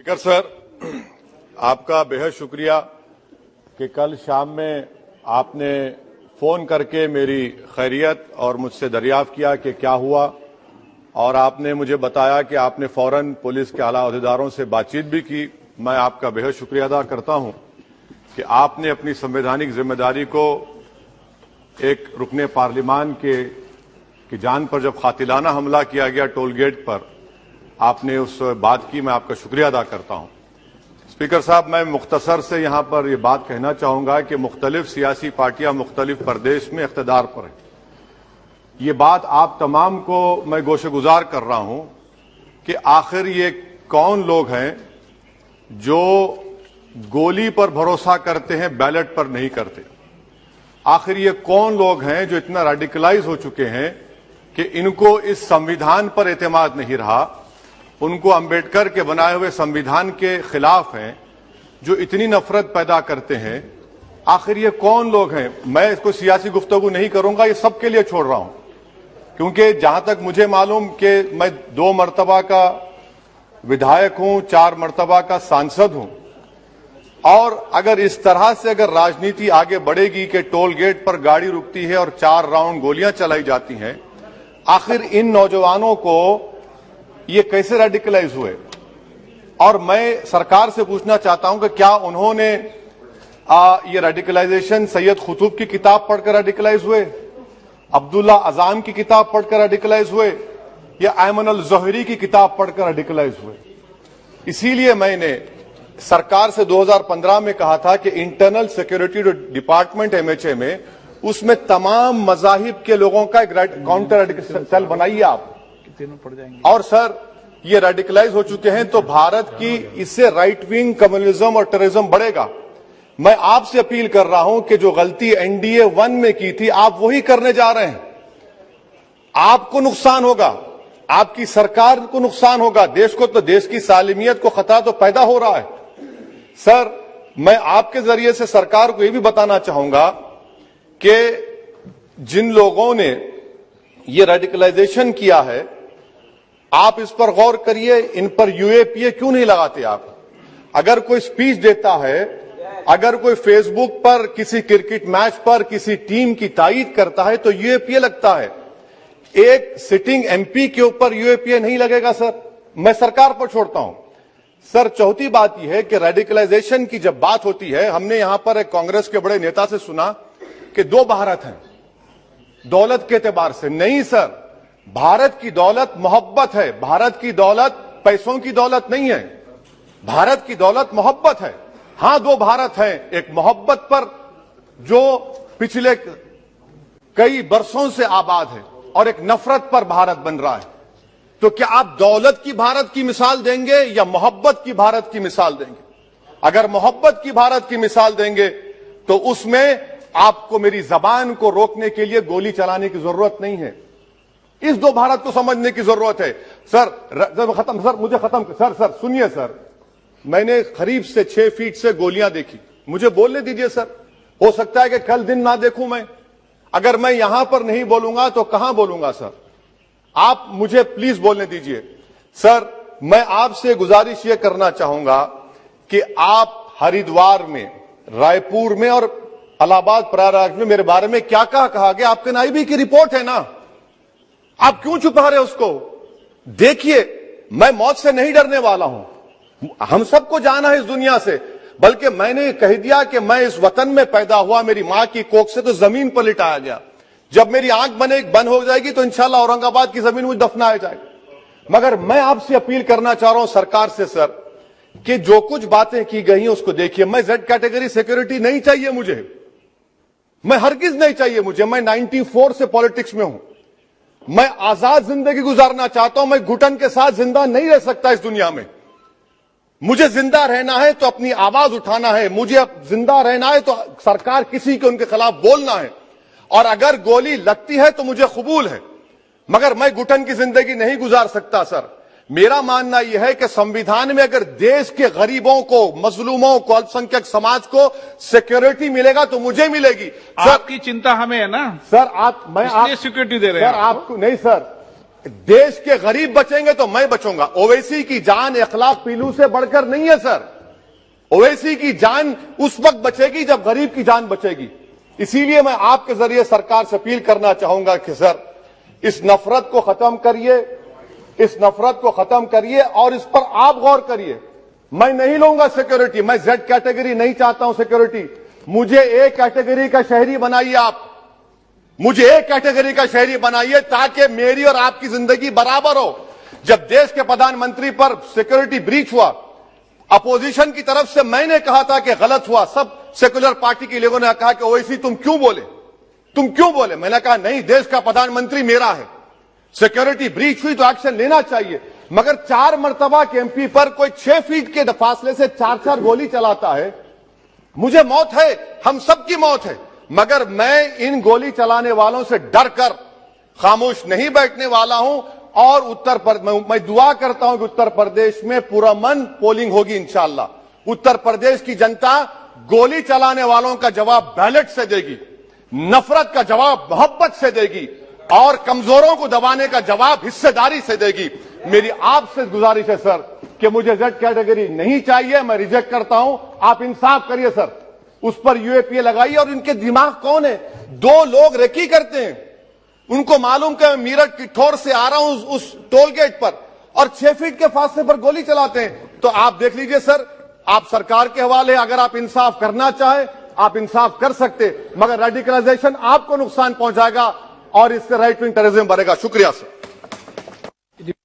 Speaker sir, आपका बेहद शुक्रिया कि कल शाम में आपने फोन करके मेरी खैरियत और मुझसे दरियाफ्त किया कि क्या हुआ, और आपने मुझे बताया कि आपने फौरन पुलिस के आला अहदेदारों से बातचीत भी की। मैं आपका बेहद शुक्रिया अदा करता हूं कि आपने अपनी संवैधानिक जिम्मेदारी को एक रुकने पार्लिमान की जान पर जब कातिलाना हमला किया गया टोल गेट पर, आपने उस बात की। मैं आपका शुक्रिया अदा करता हूं। स्पीकर साहब, मैं मुख्तसर से यहां पर यह बात कहना चाहूंगा कि मुख्तलिफ सियासी पार्टियां मुख्तलिफ प्रदेश में इख्तिदार पर हैं। ये बात आप तमाम को मैं गोशेगुजार कर रहा हूं कि आखिर ये कौन लोग हैं जो गोली पर भरोसा करते हैं, बैलेट पर नहीं करते। आखिर ये कौन लोग हैं जो इतना रेडिकलाइज हो चुके हैं कि इनको इस संविधान पर एतमाद नहीं रहा, उनको अंबेडकर के बनाए हुए संविधान के खिलाफ हैं, जो इतनी नफरत पैदा करते हैं। आखिर ये कौन लोग हैं? मैं इसको सियासी गुफ्तगू नहीं करूंगा, ये सबके लिए छोड़ रहा हूं, क्योंकि जहां तक मुझे मालूम कि मैं 2 मरतबा का विधायक हूं, 4 मरतबा का सांसद हूं, और अगर इस तरह से अगर राजनीति आगे बढ़ेगी कि टोल गेट पर गाड़ी रुकती है और 4 राउंड गोलियां चलाई जाती हैं, आखिर इन नौजवानों को ये कैसे रेडिकलाइज हुए? और मैं सरकार से पूछना चाहता हूं कि क्या उन्होंने ये रेडिकलाइजेशन सैयद कुतुब की किताब पढ़कर रेडिकलाइज हुए, अब्दुल्ला अजाम की किताब पढ़कर रेडिकलाइज हुए, या अयमन अल ज़ोहरी की किताब पढ़कर रेडिकलाइज हुए? इसीलिए मैंने सरकार से 2015 में कहा था कि इंटरनल सिक्योरिटी डिपार्टमेंट एमएचए में, उसमें तमाम मजाहिब के लोगों का एक काउंटर सेल बनाइए आप। पड़ जाएंगे। और सर, ये रेडिकलाइज हो चुके हैं तो भारत की इससे राइट विंग कम्युनिज्म और टेररिज्म बढ़ेगा। मैं आपसे अपील कर रहा हूं कि जो गलती एनडीए 1 में की थी, आप वही करने जा रहे हैं। आपको नुकसान होगा, आपकी सरकार को नुकसान होगा, देश को तो, देश की सालिमियत को खतरा तो पैदा हो रहा है। सर, मैं आपके जरिए से सरकार को यह भी बताना चाहूंगा कि जिन लोगों ने ये रेडिकलाइजेशन किया है, आप इस पर गौर करिए, इन पर यूएपीए क्यों नहीं लगाते आप? अगर कोई स्पीच देता है, अगर कोई फेसबुक पर किसी क्रिकेट मैच पर किसी टीम की तारीफ करता है तो यूएपीए लगता है। एक सिटिंग एमपी के ऊपर यूएपीए नहीं लगेगा सर। मैं सरकार पर छोड़ता हूं। सर, चौथी बात यह है कि रेडिकलाइजेशन की जब बात होती है, हमने यहां पर एक कांग्रेस के बड़े नेता से सुना कि 2 भारत हैं दौलत के एतबार से। नहीं सर, भारत की दौलत मोहब्बत है। भारत की दौलत पैसों की दौलत नहीं है, भारत की दौलत मोहब्बत है। हां, 2 भारत हैं, एक मोहब्बत पर जो पिछले कई बरसों से आबाद है, और एक नफरत पर भारत बन रहा है। तो क्या आप दौलत की भारत की मिसाल देंगे या मोहब्बत की भारत की मिसाल देंगे? अगर मोहब्बत की भारत की मिसाल देंगे तो उसमें आपको मेरी जबान को रोकने के लिए गोली चलाने की जरूरत नहीं है। इस 2 भारत को समझने की जरूरत है। सर, खत्म सर, मुझे खत्म सर सुनिए सर, मैंने करीब से 6 फीट से गोलियां देखी, मुझे बोलने दीजिए सर। हो सकता है कि कल दिन ना देखूं मैं। अगर मैं यहां पर नहीं बोलूंगा तो कहां बोलूंगा सर? आप मुझे प्लीज बोलने दीजिए। सर, मैं आपसे गुजारिश यह करना चाहूंगा कि आप हरिद्वार में, रायपुर में और इलाहाबाद प्रयागराज में मेरे बारे में क्या कहा गया, आपके नाईबी की रिपोर्ट है ना, आप क्यों छुपा रहे उसको? देखिए, मैं मौत से नहीं डरने वाला हूं, हम सबको जाना है इस दुनिया से। बल्कि मैंने कह दिया कि मैं इस वतन में पैदा हुआ, मेरी मां की कोख से तो जमीन पर लिटाया गया। जब मेरी आंख बंद हो जाएगी तो इंशाल्लाह औरंगाबाद की जमीन मुझे दफनाया जाएगा। मगर मैं आपसे अपील करना चाह रहा हूं सरकार से सर, कि जो कुछ बातें की गई हैं उसको देखिए। मैं जेड कैटेगरी सिक्योरिटी नहीं चाहिए मुझे, मैं हरगिज नहीं चाहिए मुझे। मैं 94 से पॉलिटिक्स में हूं। मैं आजाद जिंदगी गुजारना चाहता हूं। मैं घुटन के साथ जिंदा नहीं रह सकता इस दुनिया में। मुझे जिंदा रहना है तो अपनी आवाज उठाना है, मुझे जिंदा रहना है तो सरकार किसी के उनके खिलाफ बोलना है, और अगर गोली लगती है तो मुझे कबूल है, मगर मैं घुटन की जिंदगी नहीं गुजार सकता सर। मेरा मानना यह है कि संविधान में अगर देश के गरीबों को, मजलूमों को, अल्पसंख्यक समाज को सिक्योरिटी मिलेगा तो मुझे मिलेगी। आपकी चिंता हमें है ना सर, मैं सिक्योरिटी दे रहे हैं सर, आपको नहीं सर, देश के गरीब बचेंगे तो मैं बचूंगा। ओवैसी की जान इखलाक पीलू से बढ़कर नहीं है सर। ओवैसी की जान उस वक्त बचेगी जब गरीब की जान बचेगी। इसीलिए मैं आपके जरिए सरकार से अपील करना चाहूंगा कि सर इस नफरत को खत्म करिए, इस नफरत को खत्म करिए और इस पर आप गौर करिए। मैं नहीं लूंगा सिक्योरिटी, मैं जेड कैटेगरी नहीं चाहता हूं सिक्योरिटी। मुझे ए कैटेगरी का शहरी बनाइए आप, मुझे एक कैटेगरी का शहरी बनाइए ताकि मेरी और आपकी जिंदगी बराबर हो। जब देश के प्रधानमंत्री पर सिक्योरिटी ब्रीच हुआ, अपोजिशन की तरफ से मैंने कहा था कि गलत हुआ। सब सेकुलर पार्टी के लोगों ने कहा कि ओवैसी तुम क्यों बोले। मैंने कहा नहीं, देश का प्रधानमंत्री मेरा है, सिक्योरिटी ब्रीच हुई तो एक्शन लेना चाहिए। मगर 4 मर्तबा के एमपी पर कोई 6 फीट के फासले से 4-4 गोली चलाता है। मुझे मौत है, हम सबकी मौत है, मगर मैं इन गोली चलाने वालों से डर कर खामोश नहीं बैठने वाला हूं। और मैं दुआ करता हूं कि उत्तर प्रदेश में पुरअमन पोलिंग होगी इंशाअल्लाह। उत्तर प्रदेश की जनता गोली चलाने वालों का जवाब बैलेट से देगी, नफरत का जवाब मोहब्बत से देगी और कमजोरों को दबाने का जवाब हिस्सेदारी से देगी। मेरी आपसे गुजारिश है सर कि मुझे जेड कैटेगरी नहीं चाहिए, मैं रिजेक्ट करता हूं। आप इंसाफ करिए सर, उस पर यूएपीए लगाइए। और इनके दिमाग कौन है? 2 लोग रेकी करते हैं, उनको मालूम कि मैं मीरठ किठौर से आ रहा हूं उस टोल गेट पर, और 6 फीट के फासले पर गोली चलाते हैं। तो आप देख लीजिए सर, आप सरकार के हवाले, अगर आप इंसाफ करना चाहें आप इंसाफ कर सकते, मगर रेडिकलाइजेशन आपको नुकसान पहुंचाएगा और इससे राइट विंग टेररिज्म बढ़ेगा। शुक्रिया सर।